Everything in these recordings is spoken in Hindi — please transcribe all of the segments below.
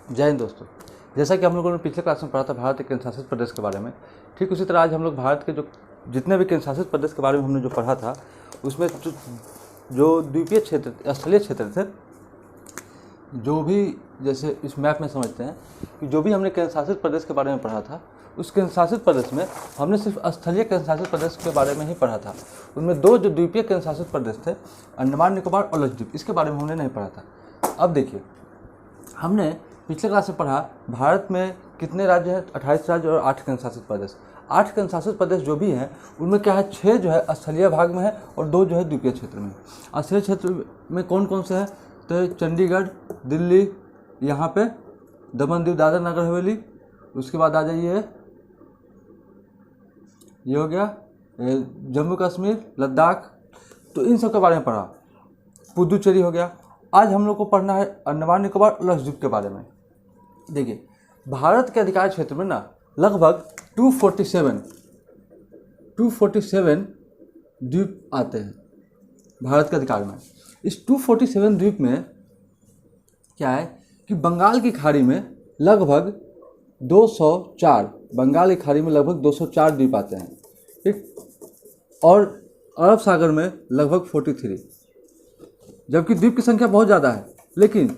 जय हिंद दोस्तों। जैसा कि हम लोगों ने पिछले क्लास में पढ़ा था भारत के केंद्र शासित प्रदेश के बारे में, ठीक उसी तरह आज हम लोग भारत के जो जितने भी केंद्र शासित प्रदेश के बारे में हमने जो पढ़ा था उसमें जो द्वीपीय क्षेत्र स्थलीय क्षेत्र थे, जो भी जैसे इस मैप में समझते हैं कि जो भी हमने केंद्र शासित प्रदेश के बारे में पढ़ा था उस केंद्र शासित प्रदेश में हमने सिर्फ स्थलीय केंद्र शासित प्रदेश के बारे में ही पढ़ा था। उनमें दो जो द्वीपीय केंद्र शासित प्रदेश थे, अंडमान निकोबार और लक्षद्वीप, इसके बारे में हमने नहीं पढ़ा था। अब देखिए, हमने पिछले क्लास में पढ़ा भारत में कितने राज्य हैं, 28 राज्य और 8 केंद्र शासित प्रदेश। 8 केंद्र शासित प्रदेश जो भी हैं उनमें क्या है, 6 जो है स्थलीय भाग में है और 2 जो है द्वीपीय क्षेत्र में। स्थलीय क्षेत्र में कौन कौन से हैं, तो चंडीगढ़, दिल्ली, यहाँ पे दमन दीव दादरा नगर हवेली, उसके बाद आ जाइए ये हो गया जम्मू कश्मीर, लद्दाख, तो इन सब के बारे में पढ़ा। पुदुचेरी हो गया। आज हम लोग को पढ़ना है अंडमान निकोबार और लक्षद्वीप के बारे में। देखिए, भारत के अधिकार क्षेत्र में ना लगभग 247 द्वीप आते हैं भारत के अधिकार में। इस 247 द्वीप में क्या है कि बंगाल की खाड़ी में लगभग 204 बंगाल की खाड़ी में लगभग 204 द्वीप आते हैं, ठीक, और अरब सागर में लगभग 43, जबकि द्वीप की संख्या बहुत ज़्यादा है, लेकिन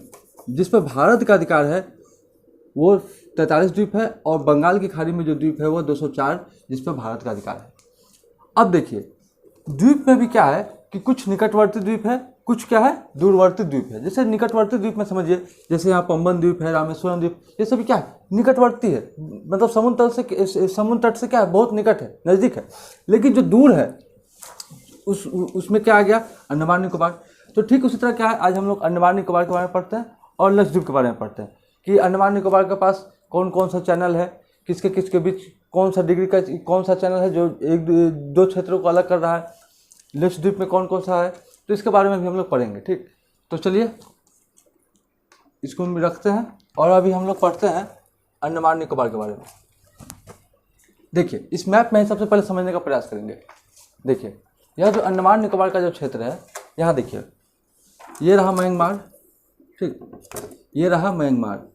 जिस पर भारत का अधिकार है वो 43 द्वीप है और बंगाल की खाड़ी में जो द्वीप है वो 204, जिस पर भारत का अधिकार है। अब देखिए, द्वीप में भी क्या है कि कुछ निकटवर्ती द्वीप है, कुछ क्या है दूरवर्ती द्वीप है। जैसे निकटवर्ती द्वीप में समझिए, जैसे यहाँ पंबन द्वीप है, रामेश्वरम द्वीप, ये सभी क्या है निकटवर्ती है, मतलब समुद्र तट से क्या है बहुत निकट है, नज़दीक है। लेकिन जो दूर है उसमें क्या आ गया, अंडमान निकोबार। तो ठीक उसी तरह क्या है, आज हम लोग अंडमान निकोबार के बारे में पढ़ते हैं और लक्षद्वीप के बारे में पढ़ते हैं कि अंडमान निकोबार के पास कौन कौन सा चैनल है, किसके किसके बीच कौन सा डिग्री का कौन सा चैनल है जो एक दो क्षेत्रों को अलग कर रहा है, लक्षद्वीप में कौन कौन सा है, तो इसके बारे में भी हम लोग पढ़ेंगे। ठीक, तो चलिए इसको हम रखते हैं और अभी हम लोग पढ़ते हैं अंडमान निकोबार के बारे में। देखिए, इस मैप में सबसे पहले समझने का प्रयास करेंगे। देखिए, यह जो अंडमान निकोबार का जो क्षेत्र है, यहाँ देखिए ये रहा म्यांमार, ठीक, ये रहा म्यांमार।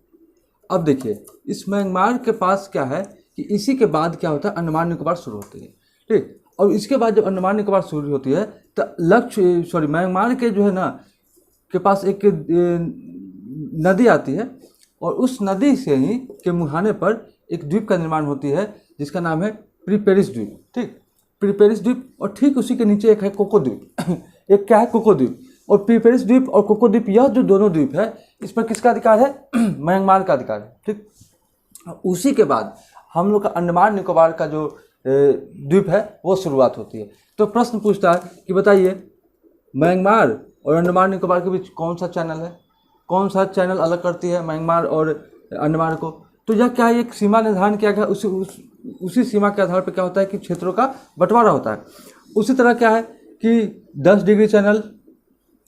अब देखिए, इस म्यांमार के पास क्या है कि इसी के बाद क्या होता है, अंडमान निकोबार शुरू होती है, ठीक, और इसके बाद जब अंडमान निकोबार शुरू होती है तो म्यांमार के जो है ना के पास एक नदी आती है और उस नदी से ही के मुहाने पर एक द्वीप का निर्माण होती है जिसका नाम है प्रीपेरिस द्वीप, ठीक, प्रीपेरिस द्वीप। और ठीक उसी के नीचे एक है कोको द्वीप एक क्या है, कोको द्वीप। और प्रीपेरिस द्वीप और कोको द्वीप, यह जो दोनों द्वीप है इस पर किसका अधिकार है, म्यांमार का अधिकार है, ठीक। उसी के बाद हम लोग का अंडमान निकोबार का जो द्वीप है वो शुरुआत होती है। तो प्रश्न पूछता है कि बताइए म्यांमार और अंडमान निकोबार के बीच कौन सा चैनल है, कौन सा चैनल अलग करती है म्यांमार और अंडमान को। तो यह क्या है, एक सीमा निर्धारण किया गया, उसी सीमा के आधार पर क्या होता है कि क्षेत्रों का बंटवारा होता है। उसी तरह क्या है कि 10 डिग्री चैनल,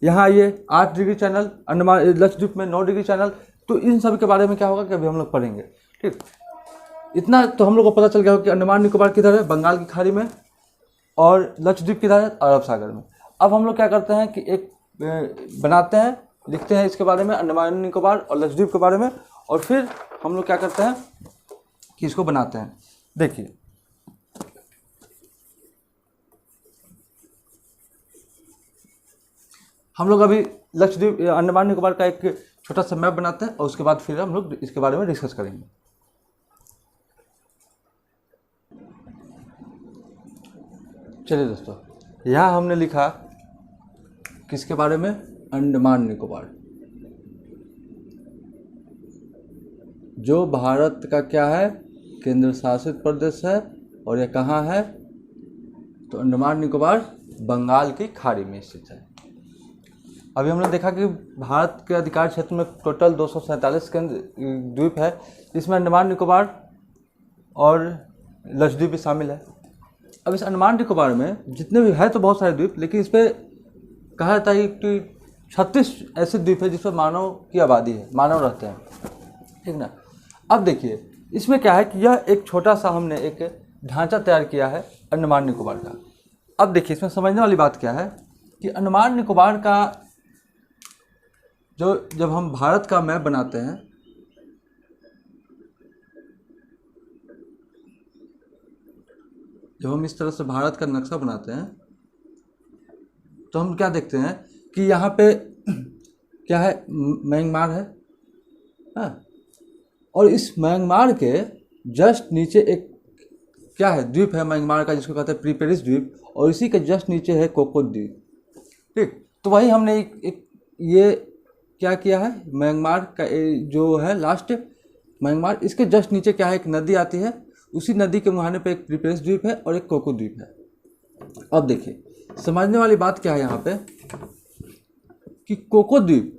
यहाँ ये 8 डिग्री चैनल, अंडमान लक्षद्वीप में 9 डिग्री चैनल। तो इन सब के बारे में क्या होगा कि अभी हम लोग पढ़ेंगे, ठीक। इतना तो हम लोग को पता चल गया हो कि अंडमान निकोबार किधर है, बंगाल की खाड़ी में, और लक्षद्वीप किधर है, अरब सागर में। अब हम लोग क्या करते हैं कि एक बनाते हैं, लिखते हैं इसके बारे में, अंडमान निकोबार और लक्षद्वीप के बारे में, और फिर हम लोग क्या करते हैं कि इसको बनाते हैं। देखिए, हम लोग अभी लक्षद्वीप अंडमान निकोबार का एक छोटा सा मैप बनाते हैं और उसके बाद फिर हम लोग इसके बारे में डिस्कस करेंगे। चलिए दोस्तों, यहाँ हमने लिखा किसके बारे में, अंडमान निकोबार, जो भारत का क्या है, केंद्र शासित प्रदेश है। और यह कहाँ है, तो अंडमान निकोबार बंगाल की खाड़ी में स्थित है। अभी हमने देखा कि भारत के अधिकार क्षेत्र में टोटल 247 केंद्र द्वीप है, जिसमें अंडमान निकोबार और लक्षद्वीप भी शामिल है। अब इस अंडमान निकोबार में जितने भी है तो बहुत सारे द्वीप, लेकिन इस पर कहा जाता है कि 36 ऐसे द्वीप है जिस पर मानव की आबादी है, मानव रहते हैं, ठीक ना। अब देखिए, इसमें क्या है कि यह एक छोटा सा हमने एक ढांचा तैयार किया है अंडमान निकोबार का। अब देखिए, इसमें समझने वाली बात क्या है कि अंडमान निकोबार का जब हम भारत का मैप बनाते हैं जब हम इस तरह से भारत का नक्शा बनाते हैं तो हम क्या देखते हैं कि यहाँ पे क्या है, म्यांमार है, हाँ, और इस म्यांमार के जस्ट नीचे एक क्या है, द्वीप है म्यांमार का जिसको कहते हैं प्रीपेरिस द्वीप, और इसी के जस्ट नीचे है कोको द्वीप। ठीक, तो वही हमने एक ये क्या किया है, म्यांमार का जो है लास्ट म्यांमार, इसके जस्ट नीचे क्या है, एक नदी आती है, उसी नदी के मुहाने पे एक प्रीपेरिस द्वीप है और एक कोको द्वीप है। अब देखिए समझने वाली बात क्या है यहाँ पे कि कोको द्वीप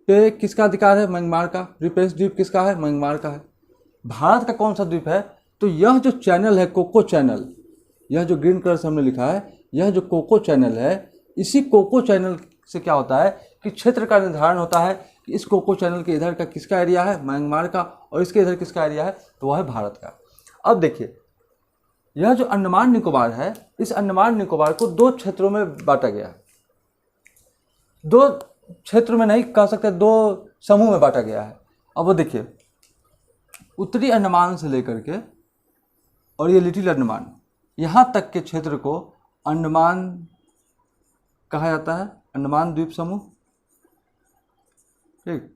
पे किसका अधिकार है, म्यांमार का। प्रीपेरिस द्वीप किसका है, म्यांमार का है। भारत का कौन सा द्वीप है, तो यह जो चैनल है कोको चैनल, यह जो ग्रीन कलर से हमने लिखा है, यह जो कोको चैनल है, इसी कोको चैनल से क्या होता है कि क्षेत्र का निर्धारण होता है कि इस कोको चैनल के इधर का किसका एरिया है, म्यांमार का, और इसके इधर किसका एरिया है, तो वह है भारत का। अब देखिए यह जो अंडमान निकोबार है, इस अंडमान निकोबार को दो क्षेत्रों में बांटा गया है। दो क्षेत्र में नहीं कह सकते, दो समूह में बांटा गया है। अब वो देखिए उत्तरी अंडमान से लेकर के और ये लिटिल अंडमान, यहाँ तक के क्षेत्र को अंडमान कहा जाता है, अंडमान द्वीप समूह। ठीक,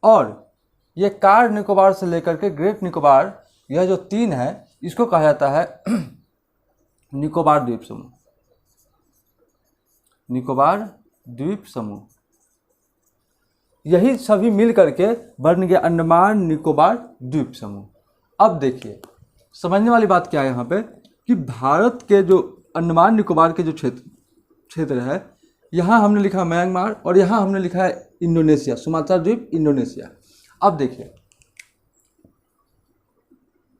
और ये कार निकोबार से लेकर के ग्रेट निकोबार, यह जो तीन है इसको कहा जाता है निकोबार द्वीप समूह, निकोबार द्वीप समूह। यही सभी मिल करके बन गया अंडमान निकोबार द्वीप समूह। अब देखिए समझने वाली बात क्या है यहाँ पे कि भारत के जो अंडमान निकोबार के जो क्षेत्र है, यहाँ हमने लिखा म्यांमार और यहाँ हमने लिखा है इंडोनेशिया, सुमात्रा द्वीप इंडोनेशिया। अब देखिए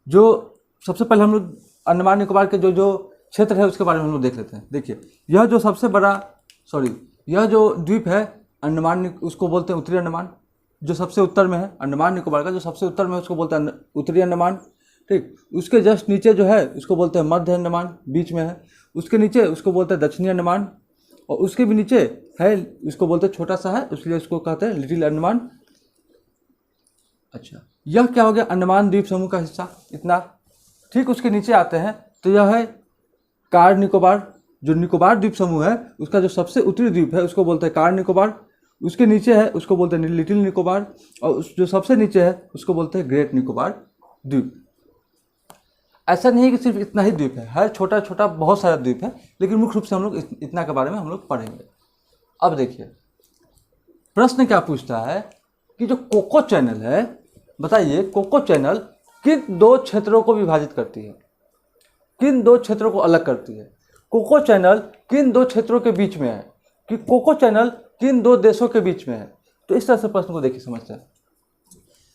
जो सबसे पहले हम लोग अंडमान निकोबार के जो क्षेत्र है उसके बारे में हम लोग देख लेते हैं। देखिए यह जो सबसे बड़ा यह जो द्वीप है अंडमान, उसको बोलते हैं उत्तरी अंडमान, जो सबसे उत्तर में है। अंडमान निकोबार का जो सबसे उत्तर में है उसको बोलते हैं उत्तरी अंडमान। ठीक, उसके जस्ट नीचे जो है उसको बोलते हैं मध्य अंडमान, बीच में है। उसके नीचे उसको बोलते हैं दक्षिणी अंडमान, और उसके भी नीचे है उसको बोलते हैं छोटा सा है, इसलिए उसको कहते हैं लिटिल अंडमान। अच्छा, यह क्या हो गया, अंडमान द्वीप समूह का हिस्सा, इतना। ठीक, उसके नीचे आते हैं तो यह है कार निकोबार, जो निकोबार द्वीप समूह है उसका जो सबसे उत्तरी द्वीप है उसको बोलते हैं कार निकोबार। उसके नीचे है उसको बोलते हैं लिटिल निकोबार, और जो सबसे नीचे है उसको बोलते हैं ग्रेट निकोबार द्वीप। ऐसा नहीं है कि सिर्फ इतना ही द्वीप है, हर छोटा छोटा बहुत सारा द्वीप है, लेकिन मुख्य रूप से हम लोग इतना के बारे में हम लोग पढ़ेंगे। अब देखिए प्रश्न क्या पूछता है कि जो कोको चैनल है, बताइए कोको चैनल किन दो क्षेत्रों को विभाजित करती है, किन दो क्षेत्रों को अलग करती है। कोको चैनल किन दो क्षेत्रों के बीच में है, कि कोको चैनल किन दो देशों के बीच में है। तो इस तरह से प्रश्न को देखिए समझते हैं।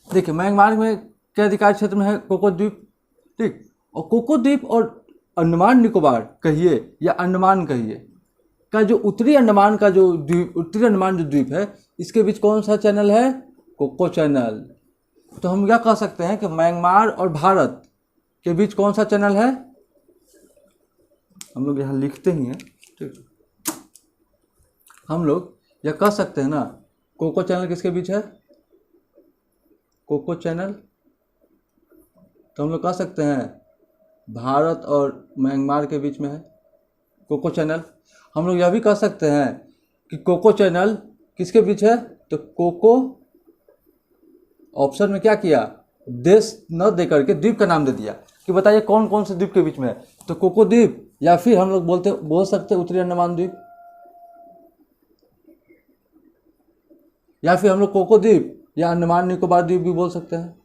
देखिए म्यांमार में के अधिकार क्षेत्र में है कोको द्वीप। ठीक, और कोको द्वीप और अंडमान निकोबार कहिए या अंडमान कहिए का जो उत्तरी अंडमान का जो द्वीप, उत्तरी अंडमान जो द्वीप है, इसके बीच कौन सा चैनल है, कोको चैनल। तो हम क्या कह सकते हैं कि म्यांमार और भारत के बीच कौन सा चैनल है, हम लोग यहाँ लिखते ही हैं। ठीक, हम लोग यह कह सकते हैं ना, कोको चैनल किसके बीच है, कोको चैनल। तो हम लोग कह सकते हैं भारत और म्यांमार के बीच में है कोको चैनल। हम लोग यह भी कह सकते हैं कि कोको चैनल किसके बीच है, तो कोको ऑप्शन में क्या किया, देश न दे करके द्वीप का नाम दे दिया कि बताइए कौन कौन से द्वीप के बीच में है, तो कोको द्वीप, या फिर हम लोग बोल सकते हैं उत्तरी अंडमान द्वीप, या फिर हम लोग कोको द्वीप या अंडमान निकोबार द्वीप भी बोल सकते हैं,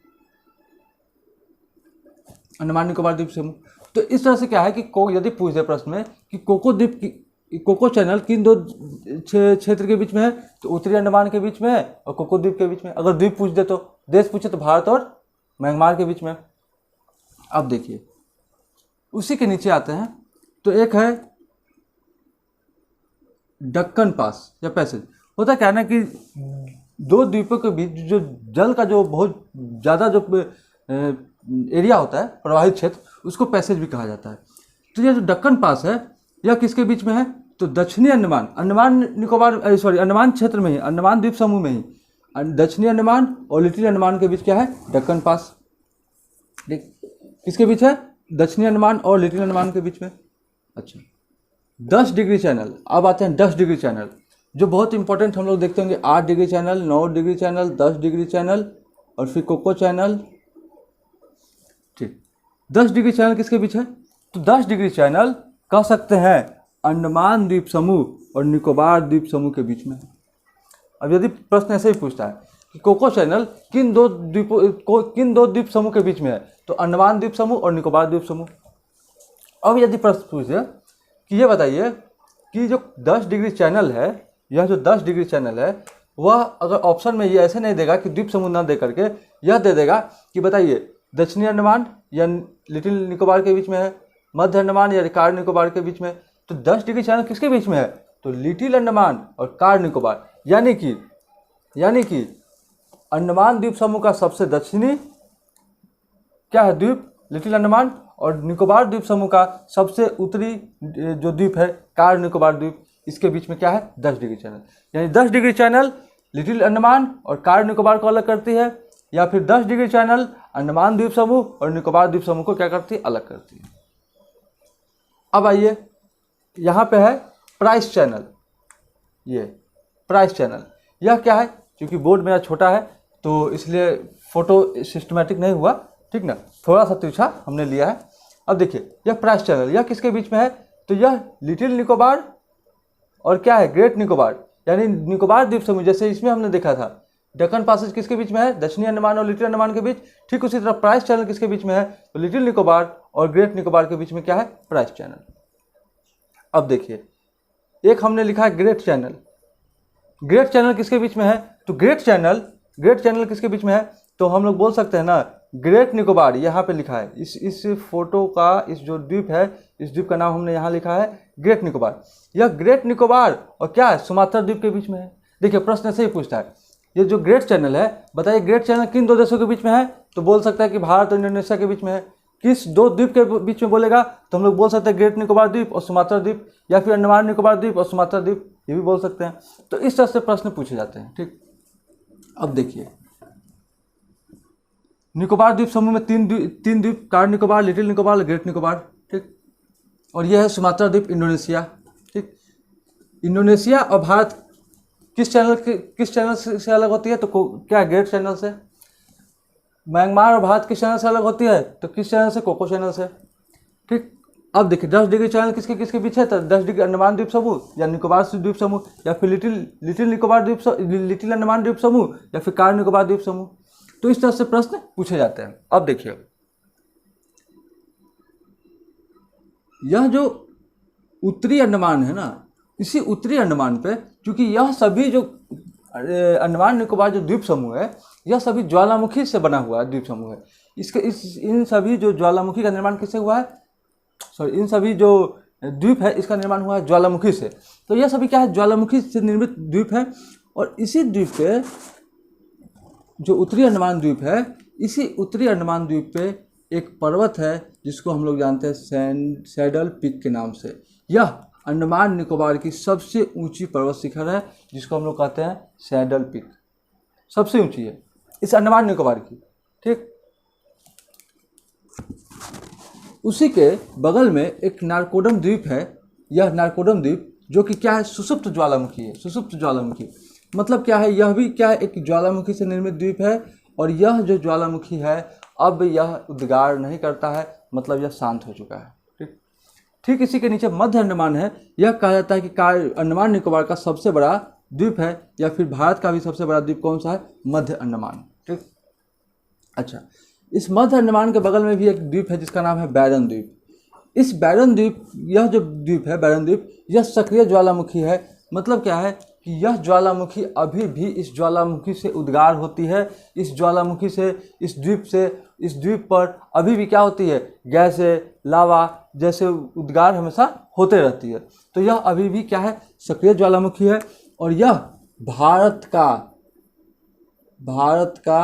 अंडमान निकोबार द्वीप समूह। तो इस तरह से क्या है कि यदि पूछ दे प्रश्न में कि कोको द्वीप की कोको चैनल किन दो क्षेत्र के बीच में है, तो उत्तरी अंडमान के बीच में है और कोको द्वीप के बीच में। अगर द्वीप पूछ दे तो देश पूछे तो भारत और म्यांमार के बीच में। अब देखिए उसी के नीचे आते हैं तो एक है दक्कन पास या पैसेज। होता क्या है ना कि दो द्वीपों के बीच जो जल का जो बहुत ज़्यादा जो एरिया होता है, प्रवाहित क्षेत्र, उसको पैसेज भी कहा जाता है। तो ये जो दक्कन पास है यह किसके बीच में है, तो दक्षिणी अंडमान, अंडमान क्षेत्र में ही, अंडमान द्वीप समूह में ही दक्षिणी अंडमान और लिटिल अंडमान के बीच क्या है, दक्कन पास। ठीक, किसके बीच है? दक्षिणी अंडमान और लिटिल अंडमान के बीच में। अच्छा, 10 डिग्री चैनल। अब आते हैं 10 डिग्री चैनल, जो बहुत इंपॉर्टेंट हम लोग देखते होंगे। 8 degree channel, 9 degree channel, 10 degree channel और फिर कोको चैनल। ठीक, 10 डिग्री चैनल किसके बीच है? तो 10 डिग्री चैनल कह सकते हैं अंडमान द्वीप समूह और निकोबार द्वीप समूह के बीच में। अब यदि प्रश्न ऐसे ही पूछता है कि कोको चैनल किन दो द्वीप समूह के बीच में है, तो अंडमान द्वीप समूह और निकोबार द्वीप समूह। अब यदि प्रश्न पूछे कि ये बताइए कि जो 10 डिग्री चैनल है, यह जो 10 डिग्री चैनल है, वह अगर ऑप्शन में ये ऐसे नहीं देगा कि द्वीप समूह ना दे करके यह दे देगा कि बताइए दक्षिणी अंडमान या लिटिल निकोबार के बीच में है, मध्य अंडमान या कार निकोबार के बीच में, तो 10 डिग्री चैनल किसके बीच में है? तो लिटिल अंडमान और कार निकोबार, यानी कि अंडमान द्वीप समूह का सबसे दक्षिणी क्या है? द्वीप लिटिल अंडमान, और निकोबार द्वीप समूह का सबसे उत्तरी जो द्वीप है कार निकोबार द्वीप, इसके बीच में क्या है? 10 डिग्री चैनल। यानी 10 डिग्री चैनल लिटिल अंडमान और कार निकोबार को अलग करती है, या फिर 10 डिग्री चैनल अंडमान द्वीप समूह और निकोबार द्वीप समूह को क्या करती है? अलग करती है। अब आइए, यहाँ पे है प्राइस चैनल। ये प्राइस चैनल यह क्या है? क्योंकि बोर्ड मेरा छोटा है तो इसलिए फोटो सिस्टमेटिक नहीं हुआ, ठीक ना, थोड़ा सा तिरछा हमने लिया है। अब देखिए, यह प्राइस चैनल यह किसके बीच में है? तो यह लिटिल निकोबार और क्या है? ग्रेट निकोबार, यानी निकोबार द्वीप समूह। जैसे इसमें हमने देखा था डेक्कन पैसेज किसके बीच में है? दक्षिणी अंडमान और लिटिल अंडमान के बीच। ठीक उसी तरह प्राइस चैनल किसके बीच में है? तो लिटिल निकोबार और ग्रेट निकोबार के बीच में क्या है? Price channel. अब देखिए, एक हमने लिखा है ग्रेट चैनल। ग्रेट चैनल किसके बीच में है? तो ग्रेट चैनल किसके बीच में है? तो हम लोग बोल सकते हैं ना, ग्रेट निकोबार यहाँ पे लिखा है। इस फोटो का इस जो द्वीप है, इस द्वीप का नाम हमने यहाँ लिखा है ग्रेट निकोबार। यह ग्रेट निकोबार और क्या है? सुमात्रा द्वीप के बीच में है। देखिए, प्रश्न ऐसे ही पूछता है, ये जो ग्रेट चैनल है, बताइए ग्रेट चैनल किन दो देशों के बीच में है? तो बोल सकता है कि भारत और इंडोनेशिया के बीच में है। किस दो द्वीप के बीच में बोलेगा? तो हम लोग बोल सकते हैं ग्रेट निकोबार द्वीप और सुमात्रा द्वीप, या फिर अंडमान निकोबार द्वीप और सुमात्रा द्वीप, ये भी बोल सकते हैं। तो इस तरह से प्रश्न पूछे जाते हैं। ठीक, अब देखिए, निकोबार द्वीप समूह में तीन द्वीप, car Nicobar, little Nicobar, great Nicobar. ठीक, और यह है सुमात्रा द्वीप, इंडोनेशिया। ठीक, इंडोनेशिया और भारत किस चैनल से अलग होती है? तो क्या ग्रेट चैनल से। म्यांमार और भारत किस चैनल से अलग होती है? तो किस चैनल से? कोको चैनल से। ठीक, अब देखिए 10 डिग्री चैनल किसके बीच है? तो 10 डिग्री अंडमान द्वीप समूह या निकोबार द्वीप समूह, या फिर लिटिल निकोबार द्वीप, लिटिल अंडमान द्वीप समूह, या फिर कार निकोबार द्वीप समूह। तो इस तरह से प्रश्न पूछे जाते हैं। अब देखिए, यह जो उत्तरी अंडमान है ना, इसी उत्तरी अंडमान पे, क्योंकि यह सभी जो अंडमान निकोबार जो द्वीप समूह है, यह सभी ज्वालामुखी से बना हुआ द्वीप समूह है। इन सभी जो ज्वालामुखी का निर्माण किससे हुआ है? इन सभी जो द्वीप है, इसका निर्माण हुआ है ज्वालामुखी से। तो यह सभी क्या है? ज्वालामुखी से निर्मित द्वीप है। और इसी द्वीप पे जो उत्तरी अंडमान द्वीप है, इसी उत्तरी अंडमान द्वीप पे एक पर्वत है जिसको हम लोग जानते हैं सैडल पीक के नाम से। यह अंडमान निकोबार की सबसे ऊंची पर्वत शिखर है, जिसको हम लोग कहते हैं सैडल पीक। सबसे ऊंची है इस अंडमान निकोबार की। ठीक, उसी के बगल में एक नारकोडम द्वीप है। यह नारकोडम द्वीप जो कि क्या है? सुषुप्त ज्वालामुखी है। सुषुप्त ज्वालामुखी मतलब क्या है? यह भी क्या है? एक ज्वालामुखी से निर्मित द्वीप है। और यह जो ज्वालामुखी है, अब यह उद्गार नहीं करता है, मतलब यह शांत हो चुका है। ठीक, इसी के नीचे मध्य अंडमान है। यह कहा जाता है कि अंडमान निकोबार का सबसे बड़ा द्वीप है, या फिर भारत का भी सबसे बड़ा द्वीप कौन सा है? मध्य अंडमान। ठीक, अच्छा, इस मध्य अंडमान के बगल में भी एक द्वीप है जिसका नाम है बैरन द्वीप। इस बैरन द्वीप, यह जो द्वीप है बैरन द्वीप, यह सक्रिय ज्वालामुखी है। मतलब क्या है कि यह ज्वालामुखी अभी भी इस ज्वालामुखी से उद्गार होती है। इस ज्वालामुखी से, इस द्वीप पर अभी भी क्या होती है? गैसें, लावा जैसे उद्गार हमेशा होते रहती है। तो यह अभी भी क्या है? सक्रिय ज्वालामुखी है। और यह भारत का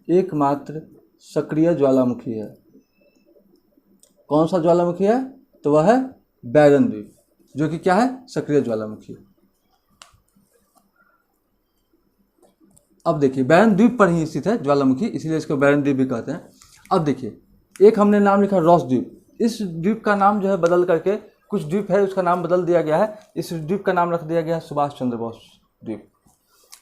एकमात्र सक्रिय ज्वालामुखी है। कौन सा ज्वालामुखी है? तो वह है बैरन द्वीप, जो कि क्या है? सक्रिय ज्वालामुखी। अब देखिए बैरन द्वीप पर ही स्थित है ज्वालामुखी, इसीलिए इसको बैरन द्वीप भी कहते हैं। अब देखिए एक हमने नाम लिखा रॉस द्वीप, इस द्वीप का नाम जो है बदल करके, कुछ द्वीप है उसका नाम बदल दिया गया है, इस द्वीप का नाम रख दिया गया है सुभाष चंद्र बोस द्वीप।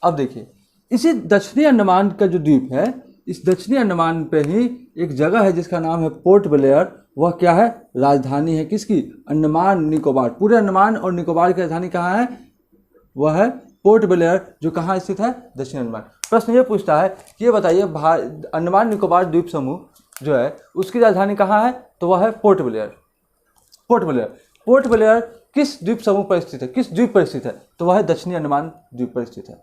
अब देखिए इसी दक्षिणी अंडमान का जो द्वीप है, इस दक्षिणी अंडमान पे ही एक जगह है जिसका नाम है पोर्ट ब्लेयर। वह क्या है? राजधानी है किसकी? अंडमान निकोबार। पूरे अंडमान और निकोबार की राजधानी कहाँ है? वह है पोर्ट ब्लेयर, जो कहाँ स्थित है? दक्षिण अंडमान। प्रश्न ये पूछता है कि ये बताइए अंडमान निकोबार द्वीप समूह जो है उसकी राजधानी कहाँ है? तो वह है port Blair. Port Blair, port Blair किस द्वीप समूह पर स्थित है? किस द्वीप पर स्थित है? तो वह है दक्षिणी अंडमान द्वीप पर स्थित है।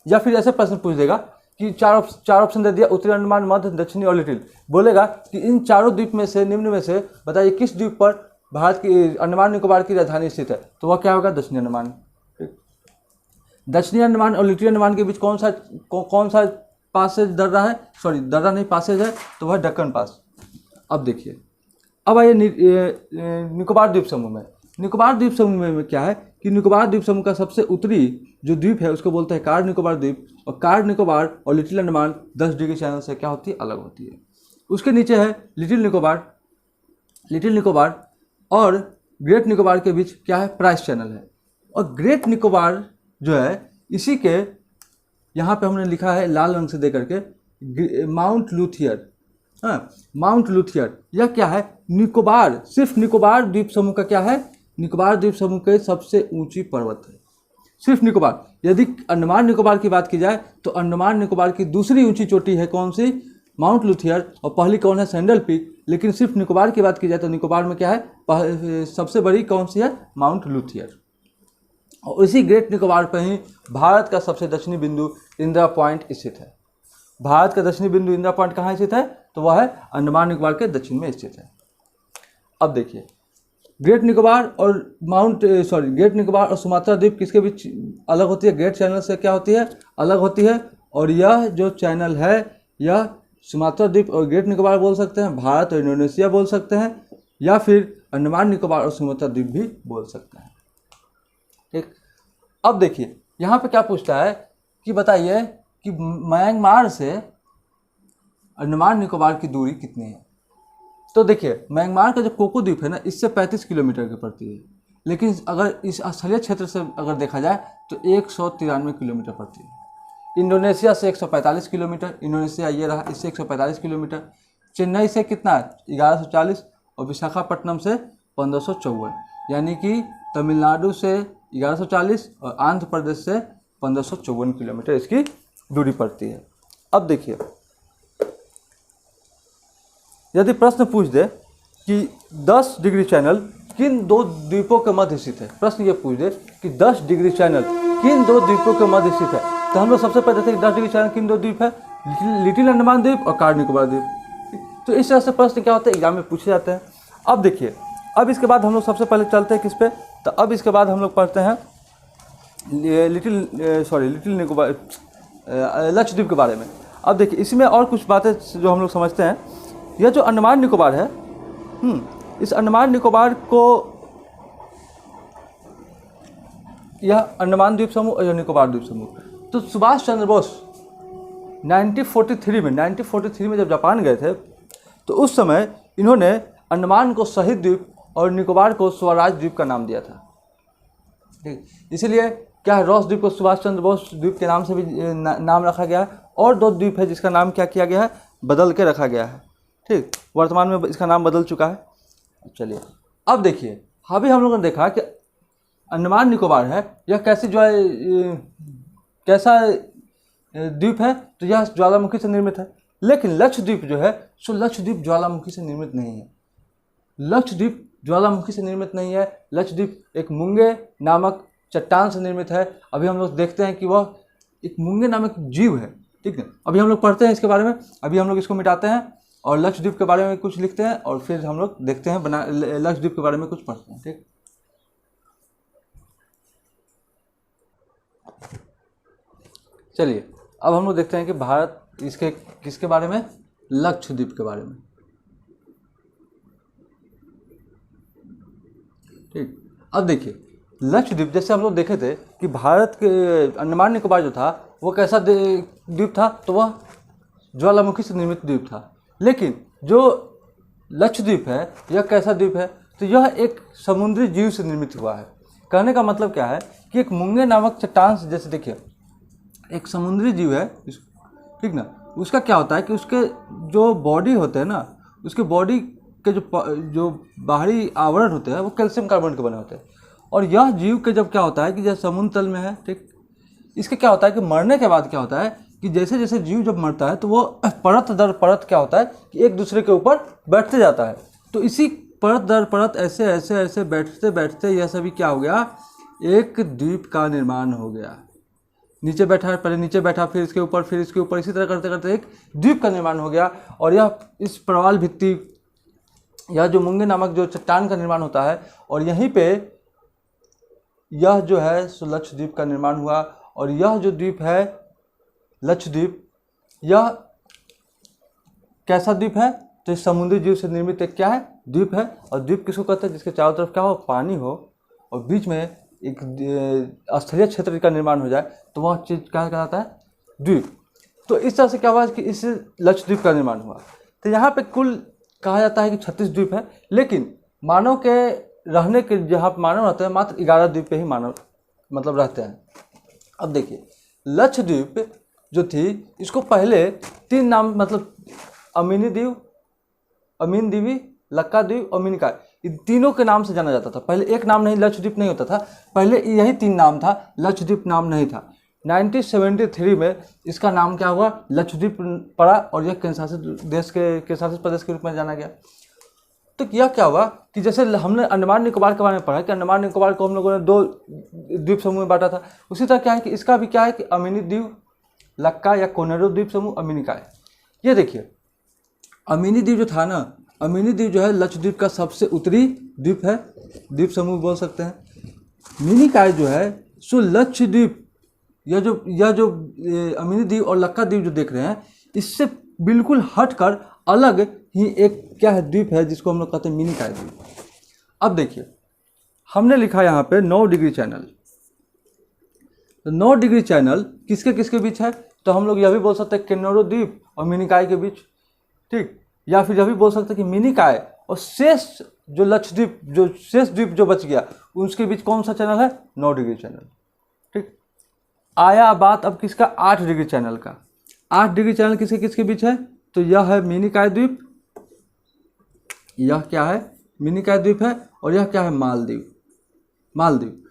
या फिर ऐसे प्रश्न पूछ देगा कि चार ऑप्शन दे दिया, उत्तरी अंडमान, मध्य, दक्षिणी और लिटिल। बोलेगा कि इन चारों द्वीप में से, निम्न में से बताइए किस द्वीप पर भारत की अंडमान निकोबार की राजधानी स्थित है? तो वह क्या होगा? दक्षिणी अंडमान। दक्षिणी अंडमान और लिटिल अंडमान के बीच कौन सा पासेज दर्रा रहा है? सॉरी, दर्रा नहीं, पासेज है, तो वह डक्कन पास। अब देखिए, अब आइए निकोबार द्वीप समूह में। निकोबार द्वीप समूह में क्या है कि निकोबार द्वीप समूह का सबसे उत्तरी जो द्वीप है उसको बोलते हैं कार निकोबार द्वीप, और कार निकोबार और लिटिल अंडमान 10 डिग्री चैनल से क्या होती है? अलग होती है। उसके नीचे है लिटिल निकोबार और ग्रेट निकोबार के बीच क्या है? प्राइस चैनल है। और ग्रेट निकोबार जो है इसी के यहाँ पे हमने लिखा है लाल रंग से दे करके माउंट लूथियर। हाँ, माउंट लूथियर यह क्या है? निकोबार, सिर्फ निकोबार द्वीप समूह का क्या है? निकोबार द्वीप समूह के सबसे ऊंची पर्वत है, सिर्फ निकोबार। यदि अंडमान निकोबार की बात की जाए तो अंडमान निकोबार की दूसरी ऊंची चोटी है कौन सी? माउंट लूथियर। और पहली कौन है? Sandal peak. लेकिन सिर्फ निकोबार की बात की जाए तो निकोबार में क्या है? सबसे बड़ी कौन सी है? माउंट लूथियर। और इसी ग्रेट निकोबार पर ही भारत का सबसे दक्षिणी बिंदु इंदिरा पॉइंट स्थित है। भारत का दक्षिणी बिंदु इंदिरा पॉइंट कहाँ स्थित है? तो वह है अंडमान निकोबार के दक्षिण में स्थित है। अब देखिए ग्रेट निकोबार और सुमात्रा द्वीप किसके बीच अलग होती है? ग्रेट चैनल से क्या होती है? अलग होती है। और यह जो चैनल है यह सुमात्रा द्वीप और ग्रेट निकोबार बोल सकते हैं, भारत और इंडोनेशिया बोल सकते हैं, या फिर अंडमान निकोबार और सुमात्रा द्वीप भी बोल सकते हैं। ठीक, अब देखिए यहाँ पे क्या पूछता है कि बताइए कि म्यांमार से अंडमान निकोबार की दूरी कितनी है? तो देखिए म्यांमार का जो कोको द्वीप है ना, इससे 35 किलोमीटर की पड़ती है, लेकिन अगर इस स्थलीय क्षेत्र से अगर देखा जाए तो 193 किलोमीटर पड़ती है। इंडोनेशिया से 145 किलोमीटर, इंडोनेशिया ये रहा, इससे 145 किलोमीटर। चेन्नई से कितना है? 1140, और विशाखापट्टनम से 1554, यानी कि तमिलनाडु से 1140 और आंध्र प्रदेश से 1554 किलोमीटर इसकी दूरी पड़ती है। अब देखिए यदि प्रश्न पूछ दे कि 10 डिग्री चैनल किन दो द्वीपों के मध्य स्थित है, प्रश्न ये पूछ दे कि 10 डिग्री चैनल किन दो द्वीपों के मध्य स्थित है, तो हम लोग सबसे पहले देखते हैं कि 10 डिग्री चैनल किन दो द्वीप है? लिटिल अंडमान द्वीप और कार निकोबार द्वीप। तो इस तरह से प्रश्न क्या होता है? एग्जाम में पूछे जाते हैं। अब देखिए, अब इसके बाद हम लोग सबसे पहले चलते हैं किस पे? तो अब इसके बाद हम लोग पढ़ते हैं लिटिल निकोबार, लक्षद्वीप के बारे में। अब देखिए इसमें और कुछ बातें जो हम लोग समझते हैं। यह जो अंडमान निकोबार है, इस अंडमान निकोबार को, यह अंडमान द्वीप समूह और यह निकोबार द्वीप समूह, तो सुभाष चंद्र बोस 1943 में जब जापान गए थे तो उस समय इन्होंने अंडमान को शहीद द्वीप और निकोबार को स्वराज द्वीप का नाम दिया था। ठीक, इसीलिए क्या है, रॉस द्वीप को सुभाष चंद्र बोस द्वीप के नाम से भी नाम रखा गया है, और दो द्वीप है जिसका नाम क्या किया गया है? बदल के रखा गया है। ठीक, वर्तमान में इसका नाम बदल चुका है। चलिए अब देखिए, अभी हम लोगों ने देखा कि अंडमान निकोबार है, यह कैसी जो है कैसा द्वीप है? तो यह ज्वालामुखी से निर्मित है। लेकिन लक्षद्वीप जो है सो लक्षद्वीप ज्वालामुखी से निर्मित नहीं है। लक्षद्वीप ज्वालामुखी से निर्मित नहीं है। लक्षद्वीप एक मुंगे नामक चट्टान से निर्मित है। अभी हम लोग देखते हैं कि वह एक मुंगे नामक जीव है। ठीक है, अभी हम लोग पढ़ते हैं इसके बारे में। अभी हम लोग इसको मिटाते हैं और लक्षद्वीप के बारे में कुछ लिखते हैं, और फिर हम लोग देखते हैं लक्षद्वीप के बारे में कुछ पढ़ते हैं। ठीक, चलिए अब हम लोग देखते हैं कि भारत इसके किसके बारे में? लक्षद्वीप के बारे में। ठीक, अब देखिए लक्षद्वीप, जैसे हम लोग देखे थे कि भारत के अंडमान निकोबार जो था वो कैसा द्वीप था, तो वह ज्वालामुखी से निर्मित द्वीप था। लेकिन जो लक्षद्वीप है यह कैसा द्वीप है, तो यह एक समुद्री जीव से निर्मित हुआ है। कहने का मतलब क्या है कि एक मूंगे नामक चट्टान से, जैसे देखिए एक समुद्री जीव है, ठीक ना, उसका क्या होता है कि उसके जो बॉडी होते हैं ना, उसके बॉडी के जो बाहरी आवरण होते हैं वो कैल्शियम कार्बोनेट के बने होते हैं। और यह जीव के जब क्या होता है कि जैसे समुद्र तल में है, ठीक, इसके क्या होता है कि मरने के बाद क्या होता है कि जैसे जैसे जीव जब मरता है तो वो परत दर परत क्या होता है कि एक दूसरे के ऊपर बैठते जाता है। तो इसी परत दर परत ऐसे ऐसे ऐसे बैठते बैठते यह सभी क्या हो गया, एक द्वीप का निर्माण हो गया। नीचे बैठा, पहले नीचे बैठा, फिर इसके ऊपर, फिर इसके ऊपर, इसी तरह करते करते एक द्वीप का निर्माण हो गया। और यह इस प्रवाल भित्ति, यह जो मूंगे नामक जो चट्टान का निर्माण होता है, और यहीं पे यह जो है सो लक्षद्वीप का निर्माण हुआ। और यह जो द्वीप है लक्षद्वीप, यह कैसा द्वीप है, तो इस समुद्री जीव से निर्मित एक क्या है, द्वीप है। और द्वीप किसको कहते हैं, जिसके चारों तरफ क्या हो, पानी हो और बीच में एक स्थलीय क्षेत्र का निर्माण हो जाए, तो वह चीज़ क्या कहलाता है, द्वीप। तो इस तरह से क्या हुआ कि इस लक्षद्वीप का निर्माण हुआ। तो यहाँ पे कुल कहा जाता है कि 36 द्वीप है, लेकिन मानव के रहने के, जहाँ मानव रहते हैं, मात्र 11 द्वीप पे ही मानव मतलब रहते हैं। अब देखिए लक्षद्वीप जो थी, इसको पहले 3 नाम, मतलब अमीनी द्वीप, अमीन द्वीप, लक्का द्वीप और मिनिकॉय, इन तीनों के नाम से जाना जाता था। पहले एक नाम नहीं, लक्षद्वीप नहीं होता था, पहले यही 3 नाम था, लक्षद्वीप नाम नहीं था। 1973 में इसका नाम क्या हुआ, लक्षद्वीप पड़ा, और यह केंद्र शासित प्रदेश के रूप में जाना गया। तो यह क्या हुआ कि जैसे हमने अंडमान निकोबार के बारे में पढ़ा कि अंडमान निकोबार को हम लोगों ने 2 द्वीप समूह में बांटा था, उसी तरह क्या है कि इसका भी क्या है कि अमीनी द्वीप, लक्का या कोनेरो द्वीप समूह, अमीनिकाय। ये देखिए अमीनी द्वीप जो था ना, अमीनी द्वीप जो है लक्षद्वीप का सबसे उत्तरी द्वीप है, द्वीप समूह बोल सकते हैं। मिनिकॉय जो है सो लक्षद्वीप, यह जो अमीनी द्वीप और लक्का द्वीप जो देख रहे हैं, इससे बिल्कुल हटकर अलग ही एक क्या है, द्वीप है, जिसको हम लोग कहते हैं मिनिकॉय द्वीप। अब देखिए हमने लिखा यहाँ पे 9 डिग्री चैनल। तो 9 डिग्री चैनल किसके किसके बीच है, तो हम लोग यह भी बोल सकते हैं किन्नौर द्वीप और मिनिकॉय के बीच, ठीक। या फिर यह भी बोल सकते हैं कि मिनिकॉय और शेष जो लक्षद्वीप, जो शेष द्वीप जो बच गया, उसके बीच कौन सा चैनल है, 9 डिग्री चैनल, ठीक। आया बात अब किसका, 8 डिग्री चैनल का। 8 डिग्री चैनल किसके किसके बीच है, तो यह है मिनिकॉय द्वीप, यह क्या है मिनिकॉय द्वीप है, और यह क्या है मालदीव।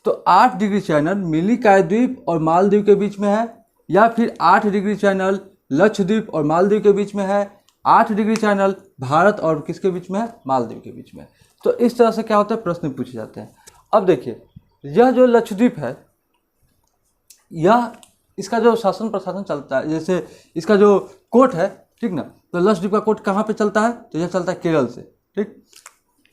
तो 8 डिग्री चैनल मिनिकॉय द्वीप और मालदीव के बीच में है, या फिर 8 डिग्री चैनल लक्षद्वीप और मालदीव के बीच में है, 8 डिग्री चैनल भारत और किसके बीच में है, मालदीव के बीच में। तो इस तरह से क्या होता है, प्रश्न पूछे जाते हैं। अब देखिए यह जो लक्षद्वीप है, यह इसका जो शासन प्रशासन चलता है, जैसे इसका जो कोर्ट है, ठीक ना, तो लक्षद्वीप का कोर्ट कहाँ पे चलता है, तो यह चलता है केरल से, ठीक।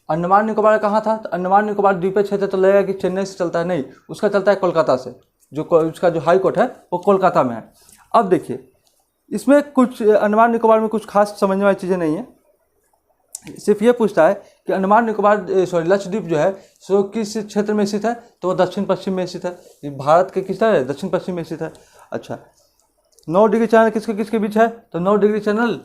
अंडमान निकोबार कहाँ था, तो अंडमान निकोबार द्वीपीय क्षेत्र, तो लगेगा कि चेन्नई से चलता है, नहीं, उसका चलता है कोलकाता से, जो उसका जो हाई कोर्ट है वो कोलकाता में है। अब देखिए इसमें कुछ अंडमान निकोबार में कुछ खास समझने वाली चीज़ें नहीं है, सिर्फ ये पूछता है कि अंडमान निकोबार लक्षद्वीप जो है सो किस क्षेत्र में स्थित है, तो वो दक्षिण पश्चिम में स्थित है, भारत के किस तरह दक्षिण पश्चिम में स्थित है। अच्छा 9 डिग्री चैनल किसके किसके बीच है, तो 9 डिग्री चैनल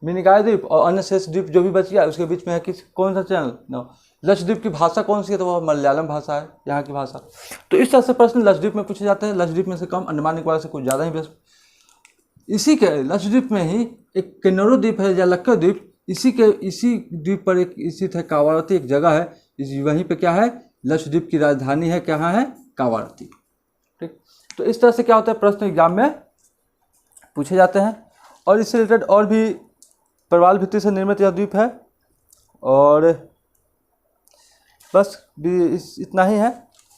मिनिकॉय द्वीप और अन्य शेष द्वीप जो भी बच गया उसके बीच में है किस, कौन सा चैनल, 9। लक्षद्वीप की भाषा कौन सी है, तो वह मलयालम भाषा है, यहाँ की भाषा। तो इस तरह से प्रश्न लक्षद्वीप में पूछे जाते हैं, लक्षद्वीप में से कम, अंडमान निकोबार से कुछ ज़्यादा ही व्यस्त। इसी के लक्षद्वीप में ही एक किन्नौर द्वीप है या लक्का द्वीप, इसी द्वीप पर एक स्थित है कावारती, एक जगह है, वहीं पे क्या है, लक्षद्वीप की राजधानी है, क्या है, कावारती, ठीक। तो इस तरह से क्या होता है, प्रश्न एग्जाम में पूछे जाते हैं। और इससे रिलेटेड और भी प्रवाल भित्ति से निर्मित यह द्वीप है, और बस भी इतना ही है,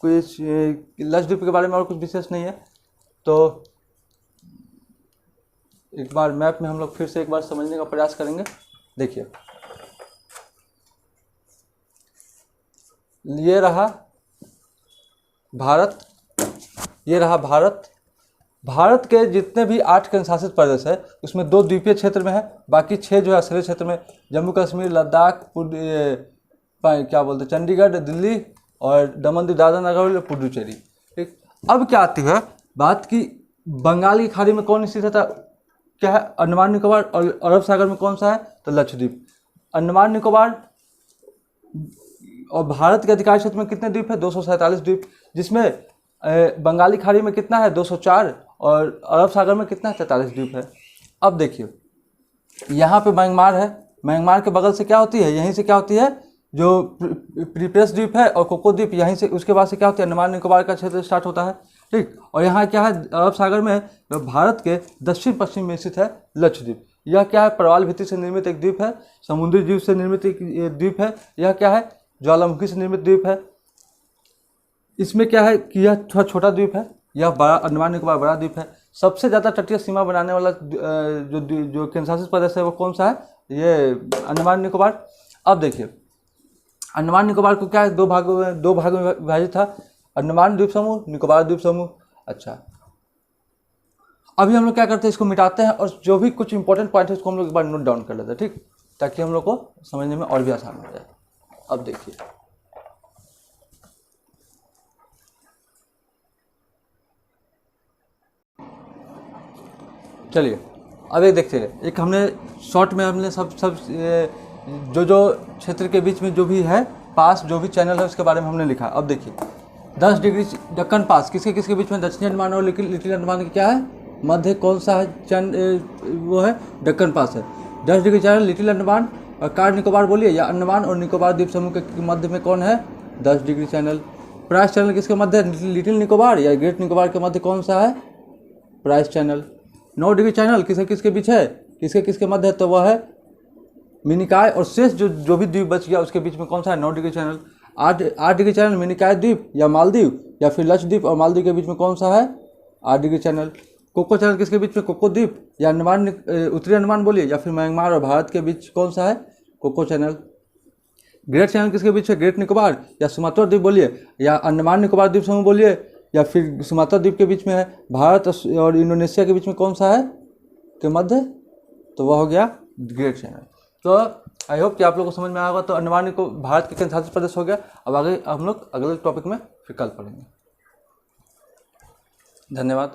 कुछ लक्षद्वीप के बारे में और कुछ विशेष नहीं है। तो एक बार मैप में हम लोग फिर से एक बार समझने का प्रयास करेंगे। देखिए ये रहा भारत, ये रहा भारत। भारत के जितने भी 8 केंद्र शासित प्रदेश है उसमें 2 द्वीपीय क्षेत्र में है, बाकी 6 जो है स्थलीय क्षेत्र में, जम्मू कश्मीर, लद्दाख, क्या बोलते हैं, चंडीगढ़, दिल्ली और दमन दीव दादरा नगर हवेली, पुडुचेरी, ठीक। अब क्या आती है बात कि बंगाल की खाड़ी में कौन स्थित है, क्या है, अंडमान निकोबार, और अरब सागर में कौन सा है, तो लक्षद्वीप। अंडमान निकोबार और भारत के अधिकार क्षेत्र में कितने द्वीप है, 247 द्वीप, जिसमें बंगाली खाड़ी में कितना है, 204, और अरब सागर में कितना है, 43 द्वीप है। अब देखिए यहाँ पे म्यांमार है, म्यांमार के बगल से क्या होती है, यहीं से क्या होती है, जो प्रीपेस द्वीप है और कोको द्वीप, यहीं से उसके बाद से क्या होती है, अंडमान निकोबार का क्षेत्र स्टार्ट होता है, ठीक। और यहाँ क्या है, अरब सागर में भारत के दक्षिण पश्चिम में स्थित है लक्षद्वीप। यह क्या है, प्रवाल भित्ति से निर्मित एक द्वीप है, समुद्री जीव से निर्मित एक द्वीप है। यह क्या है, ज्वालामुखी से निर्मित द्वीप है। इसमें क्या है कि यह थोड़ा छोटा द्वीप है, यह बड़ा अंडमान निकोबार बड़ा द्वीप है। सबसे ज़्यादा तटीय सीमा बनाने वाला जो केंद्रशासित प्रदेश है वो कौन सा है, ये अंडमान निकोबार। अब देखिए अंडमान निकोबार को क्या है, दो भागों में विभाजित था, अंडमान द्वीप समूह, निकोबार द्वीप समूह। अच्छा, अभी हम लोग क्या करते हैं, इसको मिटाते हैं और जो भी कुछ इंपॉर्टेंट पॉइंट है उसको हम लोग एक बार नोट डाउन कर लेते हैं, ठीक, ताकि हम लोग को समझने में और भी आसान हो जाए। अब देखिए चलिए अब एक देखते हैं, एक हमने शॉर्ट में हमने सब जो क्षेत्र के बीच में जो भी है पास, जो भी चैनल है उसके बारे में हमने लिखा। अब देखिए 10 डिग्री दक्कन पास किसके किसके बीच में, दक्षिणी अंडमान और लिटिल अंडमान की क्या है, मध्य कौन सा है, वो है दक्कन पास है। 10 डिग्री चैनल लिटिल अंडमान और कार निकोबार बोलिए, या अंडमान और निकोबार द्वीप समूह के मध्य में कौन है, 10 डिग्री चैनल। प्राइस चैनल किसके मध्य है, लिटिल निकोबार या ग्रेट निकोबार के मध्य कौन सा है, प्राइस चैनल। 9 डिग्री चैनल किसके किसके बीच है, किसके किसके मध्य है, तो वह है मिनिकाय और शेष जो भी द्वीप बच गया उसके बीच में कौन सा है, 9 degree channel. 8 degree channel Minicoy द्वीप या मालदीव या फिर लक्षद्वीप और मालदीव के बीच में कौन सा है, 8 डिग्री चैनल। कोको चैनल किसके बीच में, कोको द्वीप या अंडमान उत्तरी अंडमान बोलिए या फिर म्यांमार और भारत के बीच कौन सा है, कोको चैनल। ग्रेट चैनल किसके बीच है, ग्रेट निकोबार या सुमात्रा द्वीप बोलिए या अंडमान निकोबार द्वीप समूह बोलिए या फिर सुमात्रा द्वीप के बीच में है, भारत और इंडोनेशिया के बीच में कौन सा है के मध्य, तो वह हो गया ग्रेट चैनल। तो आई होप कि आप लोगों को समझ में आया होगा। तो अंडमान को भारत के केंद्रशासित प्रदेश हो गया। अब आगे हम लोग अगले टॉपिक में फिर कल पढ़ेंगे। धन्यवाद।